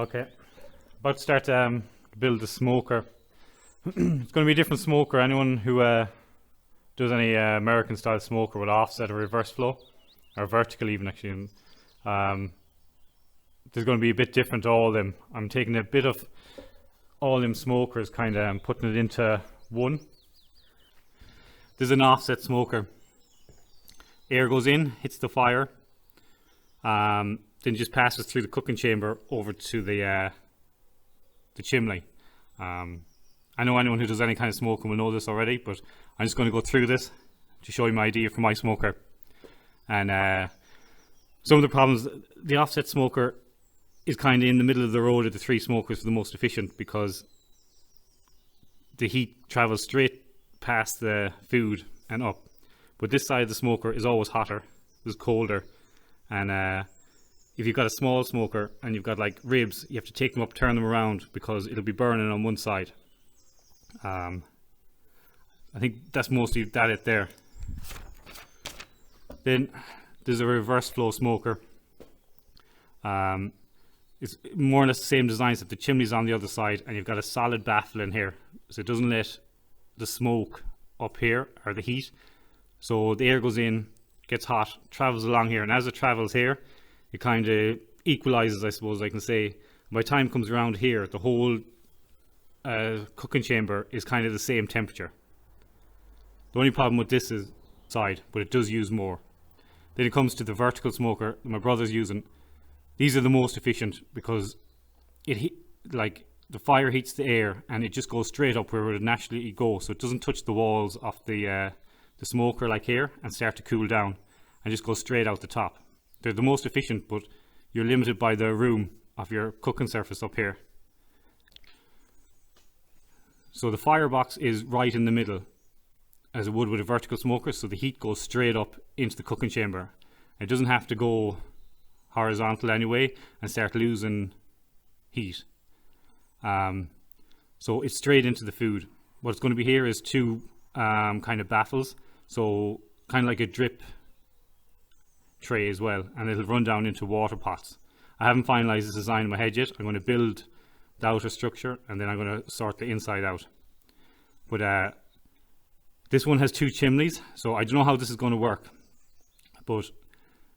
Okay, about to start to build the smoker. It's going to be a different smoker. Anyone who does any American style smoker with offset or reverse flow, or vertical even actually, there's going to be a bit different to all of them. I'm taking a bit of all them smokers, kind of putting it into one. This is an offset smoker. Air goes in, hits the fire, then just passes through the cooking chamber over to the chimney. I know anyone who does any kind of smoking will know this already, but I'm just going to go through this to show you my idea for my smoker. And some of the problems, the offset smoker is kind of in the middle of the road of the three smokers for the most efficient, because the heat travels straight past the food and up. But this side of the smoker is always hotter, it's colder, and if you've got a small smoker and you've got like ribs, you have to take them up, turn them around, because it'll be burning on one side. I think that's mostly it there. Then there's a reverse flow smoker. It's more or less the same design, except the chimney's on the other side and you've got a solid baffle in here, so it doesn't let the smoke up here, or the heat. So the air goes in, gets hot, travels along here, and as it travels here, it kind of equalizes, I suppose I can say. By the time it comes around here, the whole cooking chamber is kind of the same temperature. The only problem with this is side, but it does use more. Then it comes to the vertical smoker my brother's using. These are the most efficient, because like the fire heats the air and it just goes straight up where it would naturally go, so it doesn't touch the walls of the smoker like here and start to cool down, and just goes straight out the top. They're the most efficient, but you're limited by the room of your cooking surface up here. So the firebox is right in the middle, as it would with a vertical smoker, so the heat goes straight up into the cooking chamber. It doesn't have to go horizontal anyway and start losing heat. So it's straight into the food. What's going to be here is two kind of baffles, so kind of like a drip tray as well, and it'll run down into water pots. I haven't finalized this design in my head yet. I'm going to build the outer structure and then I'm going to sort the inside out. But this one has two chimneys, so I don't know how this is going to work, but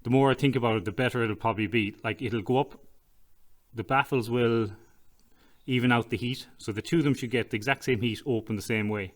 the more I think about it, the better it'll probably be. Like, it'll go up, the baffles will even out the heat, so the two of them should get the exact same heat open the same way.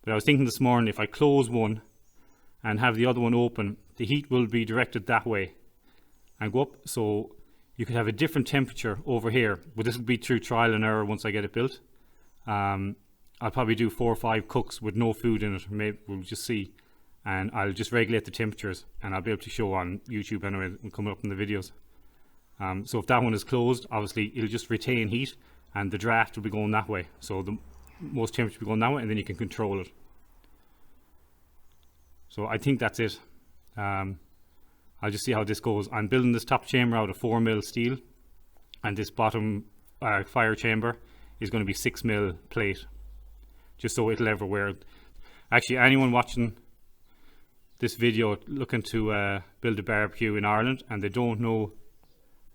But I was thinking this morning, if I close one and have the other one open, the heat will be directed that way and go up, so you could have a different temperature over here. But this will be through trial and error once I get it built. I'll probably do 4 or 5 cooks with no food in it, maybe we'll just see, and I'll just regulate the temperatures, and I'll be able to show on YouTube anyway, and coming up in the videos. So if that one is closed, obviously it'll just retain heat and the draft will be going that way, so the most temperature will be going that way, and then you can control it. So I think that's it. I'll just see how this goes. I'm building this top chamber out of 4mm steel, and this bottom fire chamber is going to be 6mm plate, just so it'll ever wear. Actually, anyone watching this video looking to build a barbecue in Ireland and they don't know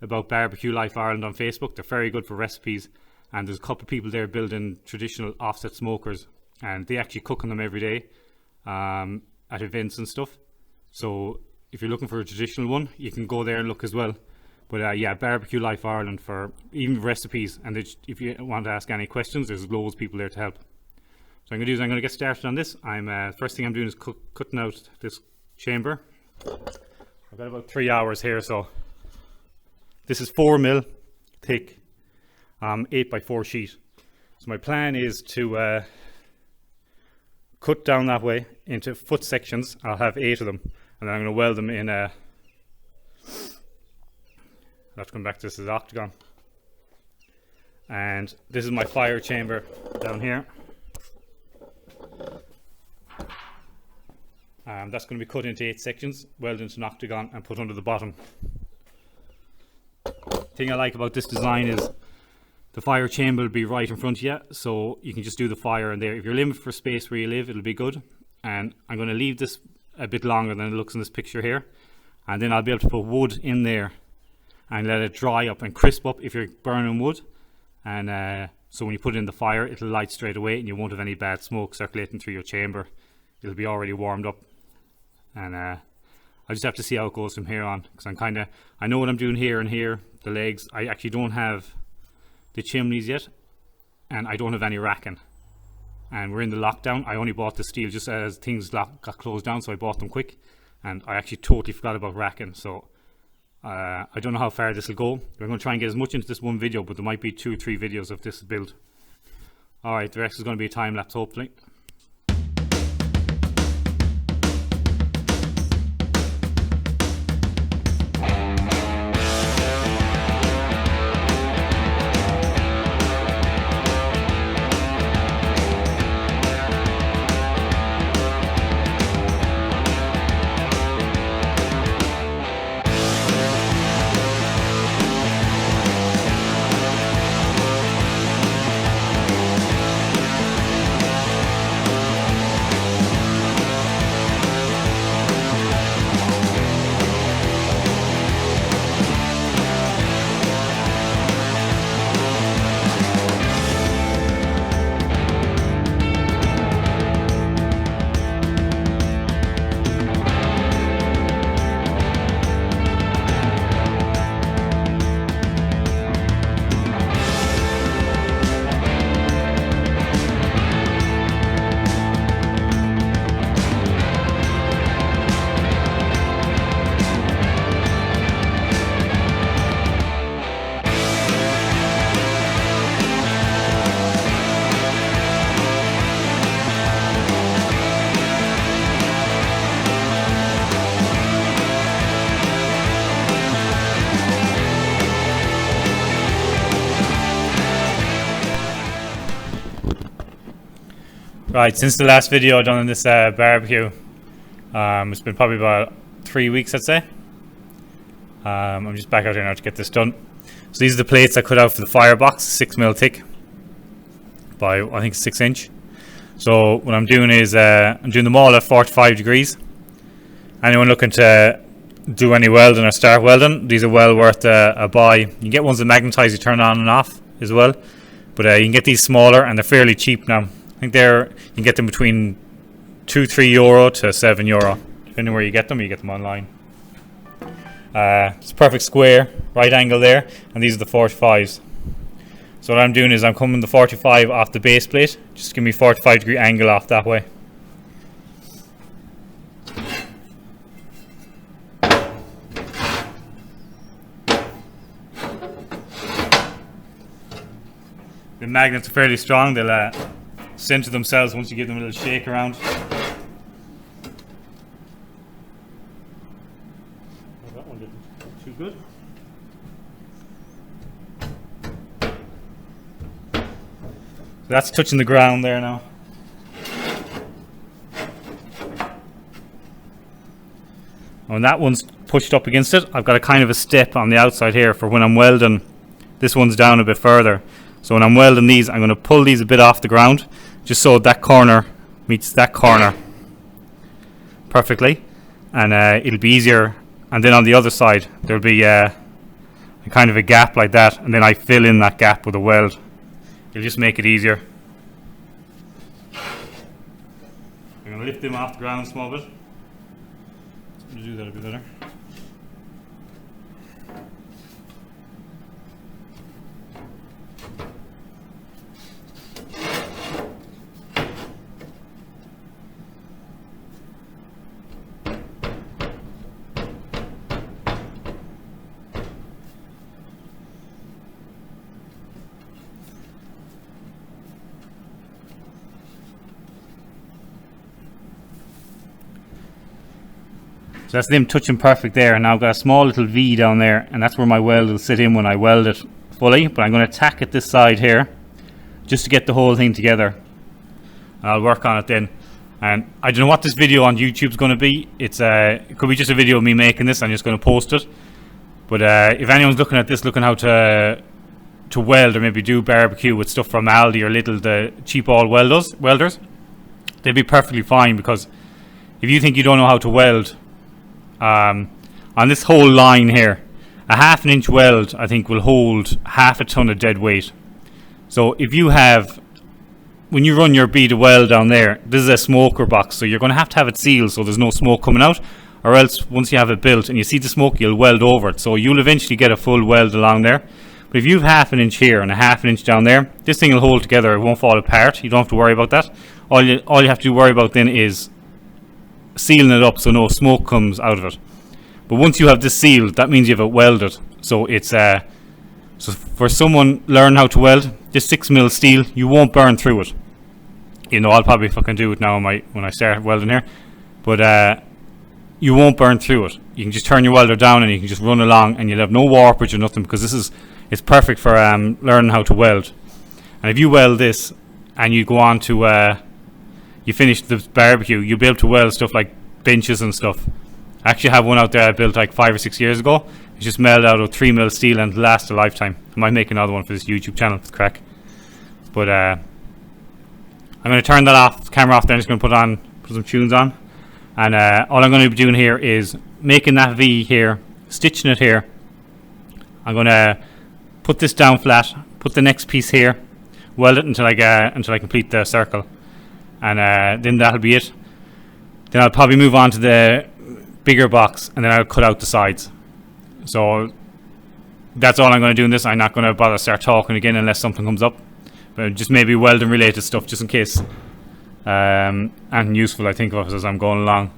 about Barbecue Life Ireland on Facebook, they're very good for recipes, and there's a couple of people there building traditional offset smokers, and they actually cook on them every day at events and stuff. So if you're looking for a traditional one, you can go there and look as well. But yeah, Barbecue Life Ireland for even recipes, and if you want to ask any questions, there's loads of people there to help. So I'm going to get started on this. First thing I'm doing is cutting out this chamber. I've got about 3 hours here, so this is 4mm thick 8x4 sheet. So my plan is to cut down that way into foot sections. I'll have 8 of them, and then I'm going to weld them in a, I'll have to come back to this as octagon. And this is my fire chamber down here. That's going to be cut into 8 sections, welded into an octagon and put under the bottom. The thing I like about this design is the fire chamber will be right in front of you, so you can just do the fire in there. If you're limited for space where you live, it'll be good. And I'm going to leave this a bit longer than it looks in this picture here, and then I'll be able to put wood in there and let it dry up and crisp up if you're burning wood. And so when you put it in the fire, it'll light straight away and you won't have any bad smoke circulating through your chamber. It'll be already warmed up. And I just have to see how it goes from here on, because I know what I'm doing here and here, the legs. I actually don't have the chimneys yet, and I don't have any racking. And we're in the lockdown. I only bought the steel just as things got closed down, so I bought them quick. And I actually totally forgot about racking, so I don't know how far this will go. We're going to try and get as much into this one video, but there might be 2 or 3 videos of this build. Alright, the rest is going to be a time lapse hopefully. Right, since the last video I done in this barbecue, it's been probably about 3 weeks, I'd say. I'm just back out here now to get this done. So these are the plates I cut out for the firebox, 6mm thick by I think 6 inch. So what I'm doing is I'm doing them all at 45 degrees. Anyone looking to do any welding or start welding, these are well worth a buy. You can get ones that magnetize, you turn on and off as well, but you can get these smaller and they're fairly cheap now. I think you can get them between €2-3 to €7, depending where you get them online. It's a perfect square, right angle there, and these are the 45s. So what I'm doing is I'm coming the 45 off the base plate, just give me 45-degree angle off that way. The magnets are fairly strong, they'll center themselves once you give them a little shake around. That one didn't look too good. So that's touching the ground there now. When that one's pushed up against it, I've got a kind of a step on the outside here for when I'm welding. This one's down a bit further. So when I'm welding these, I'm going to pull these a bit off the ground, just so that corner meets that corner perfectly, and it'll be easier. And then on the other side, there'll be a kind of a gap like that, and then I fill in that gap with a weld. It'll just make it easier. I'm going to lift them off the ground a small bit. To do that a bit better. So that's them touching perfect there, and now I've got a small little V down there, and that's where my weld will sit in when I weld it fully. But I'm going to tack it this side here just to get the whole thing together. I'll work on it then. And I don't know what this video on YouTube is going to be. It could be just a video of me making this. I'm just going to post it. But if anyone's looking at this, looking how to weld or maybe do barbecue with stuff from Aldi or Lidl, the cheap all welders, they'd be perfectly fine, because if you think you don't know how to weld on this whole line here, A 1/2 inch weld, I think, will hold 1/2 ton of dead weight. So if you have, when you run your bead of weld down there, this is a smoker box, so you're going to have it sealed so there's no smoke coming out, or else once you have it built and you see the smoke, you'll weld over it, so you'll eventually get a full weld along there. But if you've 1/2 inch here and a 1/2 inch down there, this thing will hold together, it won't fall apart. You don't have to worry about that. All you have to worry about then is sealing it up so no smoke comes out of it. But once you have this sealed, that means you have it welded. So it's so for someone learn how to weld, this 6mm steel, you won't burn through it. You know, I'll probably fucking do it now when I start welding here, but you won't burn through it. You can just turn your welder down and you can just run along, and you'll have no warpage or nothing, because it's perfect for learning how to weld. And if you weld this and you go on to you finish the barbecue, you'll be able to weld stuff like benches and stuff. I actually have one out there I built like 5 or 6 years ago. It's just made out of 3mm steel and lasts a lifetime. I might make another one for this YouTube channel with crack. But I'm going to turn that camera off there. I'm just going to put some tunes on. And all I'm going to be doing here is making that V here, stitching it here. I'm going to put this down flat, put the next piece here, weld it until I complete the circle. And then that'll be it. Then I'll probably move on to the bigger box, and then I'll cut out the sides. So that's all I'm going to do in this. I'm not going to bother start talking again unless something comes up, but just maybe welding related stuff just in case, and useful I think of as I'm going along.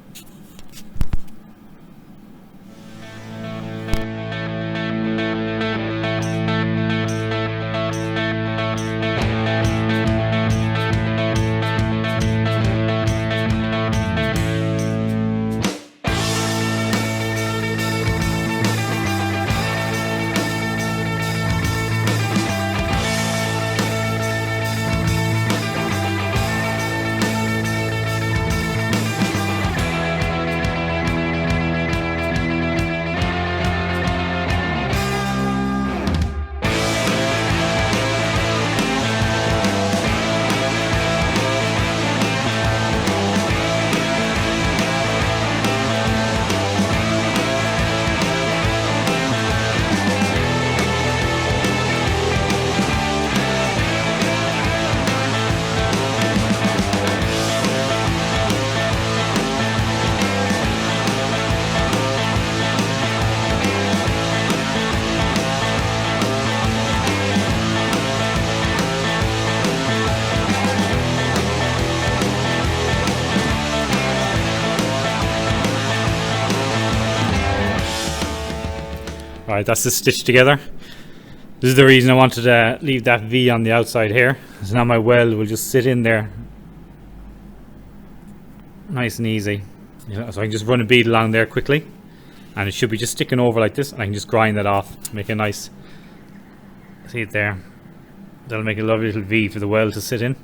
Alright, that's the stitch together. This is the reason I wanted to leave that V on the outside here. So now my weld will just sit in there nice and easy. So I can just run a bead along there quickly, and it should be just sticking over like this, and I can just grind that off, make a nice, see it there, that'll make a lovely little V for the weld to sit in.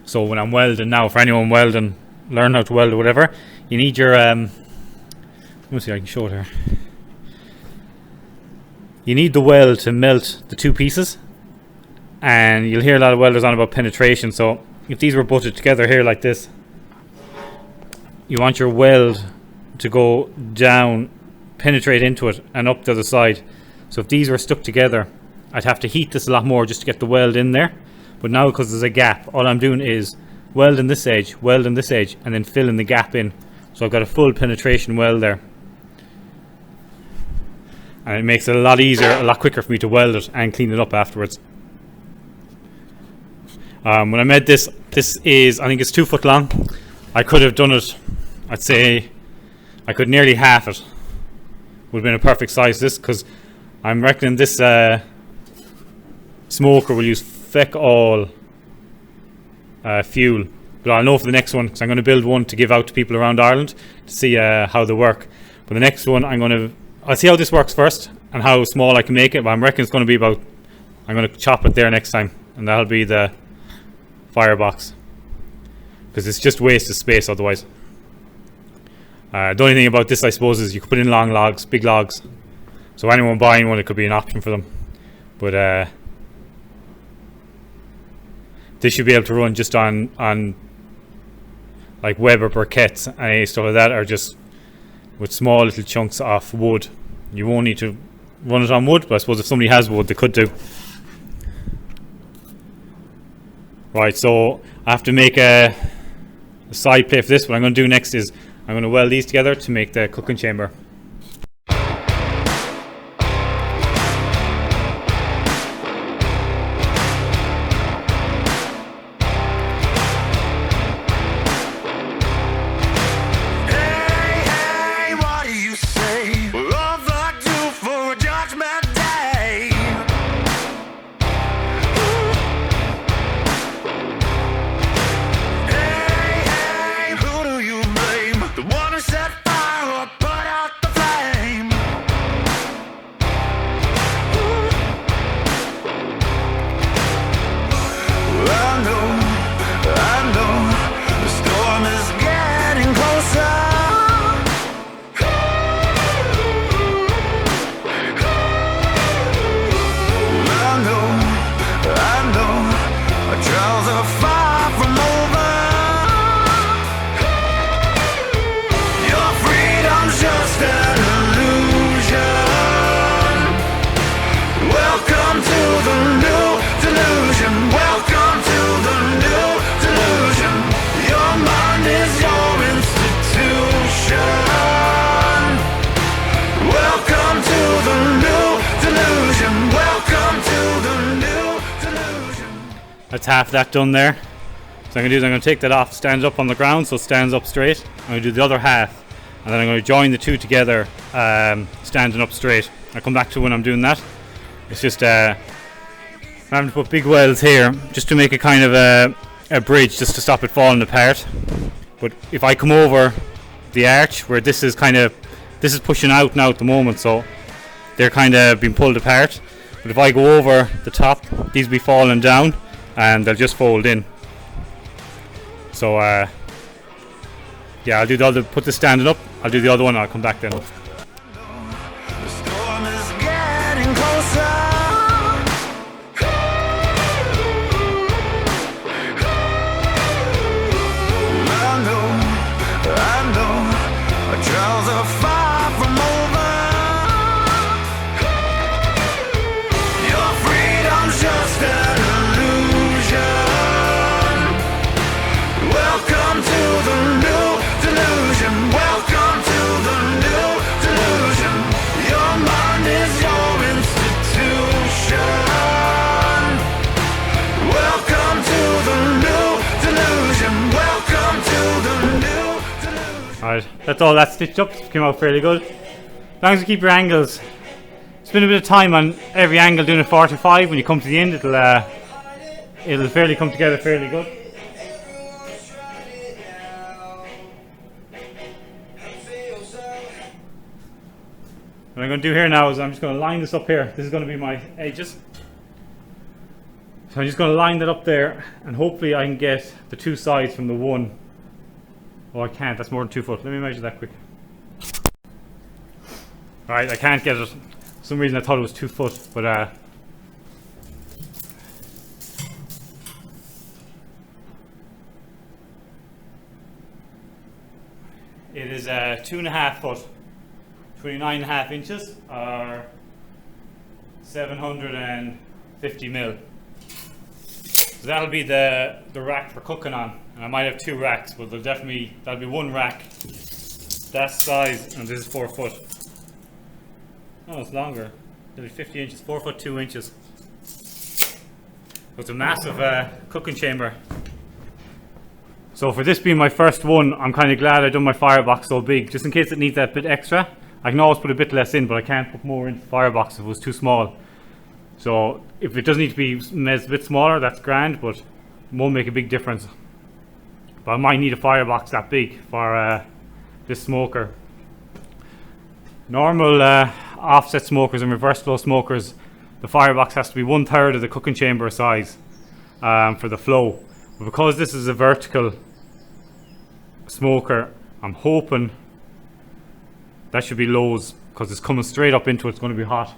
So when I'm welding now, for anyone welding, learn how to weld or whatever, you need your let me see, I can show it here. You need the weld to melt the two pieces, and you'll hear a lot of welders on about penetration. So if these were butted together here like this, you want your weld to go down, penetrate into it, and up the other side. So if these were stuck together, I'd have to heat this a lot more just to get the weld in there. But now, because there's a gap, all I'm doing is welding this edge, and then filling the gap in. So I've got a full penetration weld there. And it makes it a lot easier, a lot quicker for me to weld it and clean it up afterwards. When I made this is, I think it's 2 foot long. I could have done it, I'd say I could nearly half it. Would have been a perfect size this, because I'm reckoning this smoker will use feck all fuel. But I'll know for the next one, because I'm going to build one to give out to people around Ireland to see how they work. But the next one I'll see how this works first and how small I can make it, but I'm reckoning it's going to be about, I'm going to chop it there next time, and that'll be the firebox, because it's just wasted space otherwise. The only thing about this, I suppose, is you could put in long logs, big logs, so anyone buying one, it could be an option for them. But this should be able to run just on like Weber briquettes and stuff like that, or just with small little chunks of wood. You won't need to run it on wood, but I suppose if somebody has wood, they could do. Right, so I have to make a side plate for this. What I'm going to do next is I'm going to weld these together to make the cooking chamber. That's half that done there. So I'm going to take that off, stand it up on the ground so it stands up straight. I'm going to do the other half, and then I'm going to join the two together, standing up straight. I'll come back to when I'm doing that. It's just I'm having to put big welds here just to make a kind of a bridge, just to stop it falling apart. But if I come over the arch where this is pushing out now at the moment, so they're kind of being pulled apart. But if I go over the top, these will be falling down and they'll just fold in. So yeah, I'll do the other, put this standing up, I'll do the other one, I'll come back then. Alright, that's all that stitched up, came out fairly good. As long as you keep your angles, spend a bit of time on every angle doing a 45, when you come to the end it'll fairly come together fairly good. What I'm going to do here now is I'm just going to line this up here. This is going to be my edges. So I'm just going to line that up there, and hopefully I can get the two sides from the one. Oh, I can't, that's more than 2 foot. Let me measure that quick. Alright, I can't get it. For some reason I thought it was 2 foot, but it is 2.5 foot, 29.5 inches, or 750 mil. So that'll be the rack for cooking on. And I might have 2 racks, but that'll be one rack that size, and this is 4 foot. Oh, it's longer. It'll be 50 inches, 4 foot 2 inches. So it's a massive cooking chamber. So for this being my first one, I'm kind of glad I done my firebox so big, just in case it needs that bit extra. I can always put a bit less in, but I can't put more into the firebox if it was too small. So if it does need to be a bit smaller, that's grand, but it won't make a big difference. But I might need a firebox that big for this smoker. Normal offset smokers and reverse flow smokers, the firebox has to be 1/3 of the cooking chamber size for the flow. But because this is a vertical smoker, I'm hoping that should be lows, because it's coming straight up into it, it's going to be hot.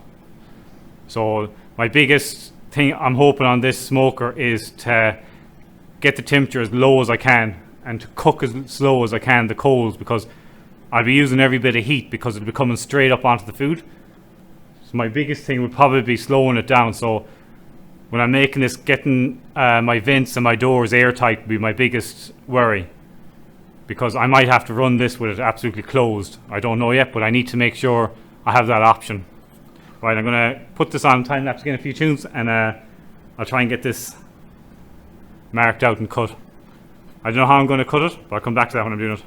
So my biggest thing I'm hoping on this smoker is to get the temperature as low as I can and to cook as slow as I can the coals, because I'll be using every bit of heat because it'll be coming straight up onto the food. So my biggest thing would probably be slowing it down. So when I'm making this, getting my vents and my doors airtight would be my biggest worry, because I might have to run this with it absolutely closed. I don't know yet, but I need to make sure I have that option. Right, I'm going to put this on time lapse again a few tunes, and I'll try and get this marked out and cut. I don't know how I'm going to cut it, but I'll come back to that when I'm doing it.